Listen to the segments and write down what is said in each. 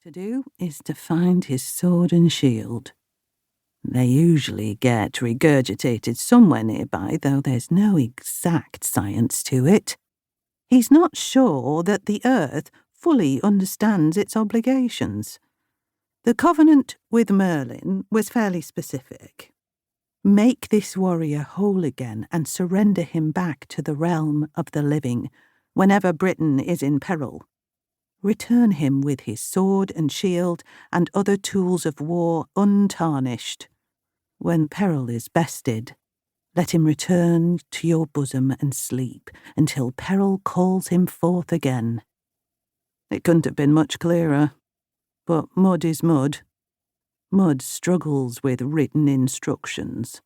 to do is to find his sword and shield. They usually get regurgitated somewhere nearby, though there's no exact science to it. He's not sure that the Earth fully understands its obligations. The covenant with Merlin was fairly specific. Make this warrior whole again and surrender him back to the realm of the living whenever Britain is in peril. Return him with his sword and shield and other tools of war untarnished. When peril is bested, let him return to your bosom and sleep until peril calls him forth again. It couldn't have been much clearer, but mud is mud. Mud struggles with written instructions.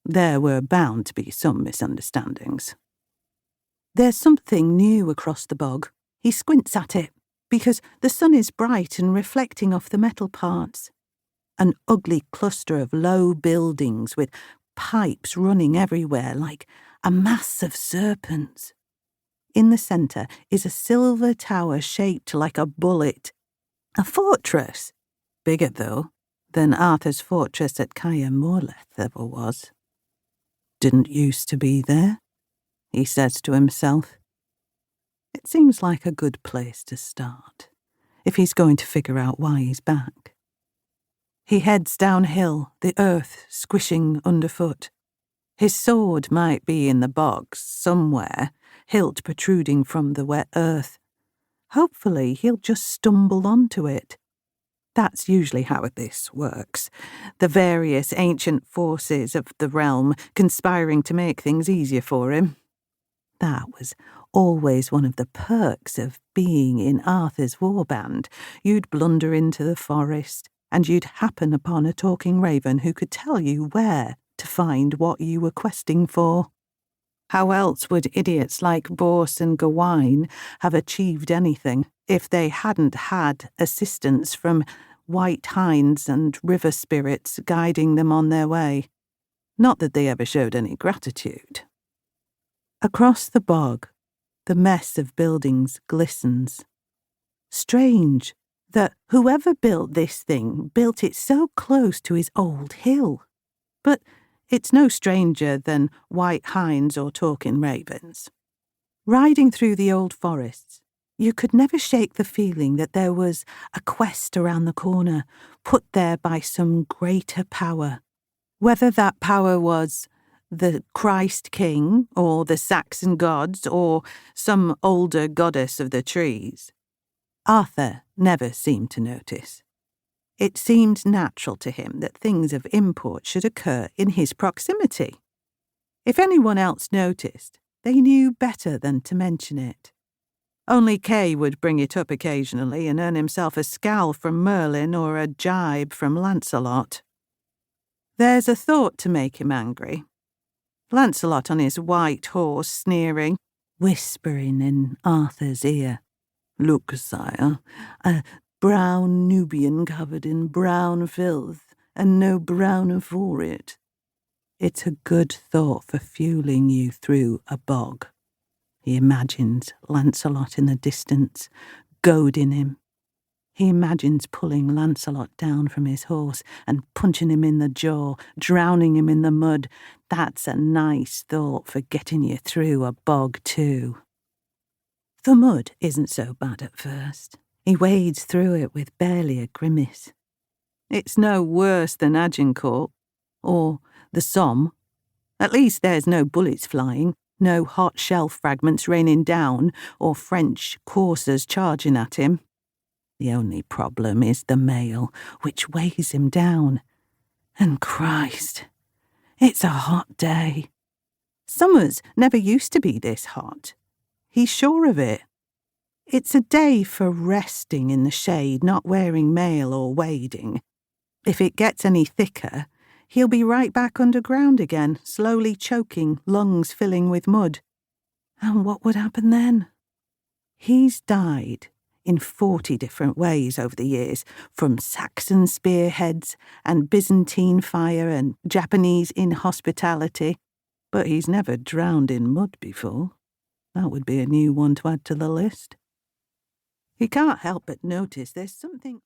There were bound to be some misunderstandings. There's something new across the bog. He squints at it, because the sun is bright and reflecting off the metal parts. An ugly cluster of low buildings with pipes running everywhere like a mass of serpents. In the centre is a silver tower shaped like a bullet. A fortress. Bigger, though, than Arthur's fortress at Caer Morleth ever was. Didn't used to be there, he says to himself. It seems like a good place to start, if he's going to figure out why he's back. He heads downhill, the earth squishing underfoot. His sword might be in the bogs somewhere, hilt protruding from the wet earth. Hopefully he'll just stumble onto it. That's usually how this works. The various ancient forces of the realm conspiring to make things easier for him. That was always one of the perks of being in Arthur's warband. You'd blunder into the forest, and you'd happen upon a talking raven who could tell you where to find what you were questing for. How else would idiots like Bors and Gawain have achieved anything if they hadn't had assistance from white hinds and river spirits guiding them on their way? Not that they ever showed any gratitude. Across the bog, the mess of buildings glistens. Strange that whoever built this thing built it so close to his old hill. But it's no stranger than white hinds or talking ravens. Riding through the old forests, you could never shake the feeling that there was a quest around the corner, put there by some greater power. Whether that power was the Christ King, or the Saxon gods, or some older goddess of the trees, Arthur never seemed to notice. It seemed natural to him that things of import should occur in his proximity. If anyone else noticed, they knew better than to mention it. Only Kay would bring it up occasionally and earn himself a scowl from Merlin or a jibe from Lancelot. There's a thought to make him angry. Lancelot on his white horse sneering, whispering in Arthur's ear, "Look, sire, a brown Nubian covered in brown filth, and no browner for it." It's a good thought for fueling you through a bog. He imagines Lancelot in the distance, goading him. He imagines pulling Lancelot down from his horse and punching him in the jaw, drowning him in the mud. That's a nice thought for getting you through a bog too. The mud isn't so bad at first. He wades through it with barely a grimace. It's no worse than Agincourt, or the Somme. At least there's no bullets flying, no hot shell fragments raining down, or French coursers charging at him. The only problem is the mail, which weighs him down. And Christ, it's a hot day. Summers never used to be this hot. He's sure of it. It's a day for resting in the shade, not wearing mail or wading. If it gets any thicker, he'll be right back underground again, slowly choking, lungs filling with mud. And what would happen then? He's died in 40 different ways over the years, from Saxon spearheads and Byzantine fire and Japanese inhospitality, but he's never drowned in mud before. That would be a new one to add to the list. He can't help but notice there's something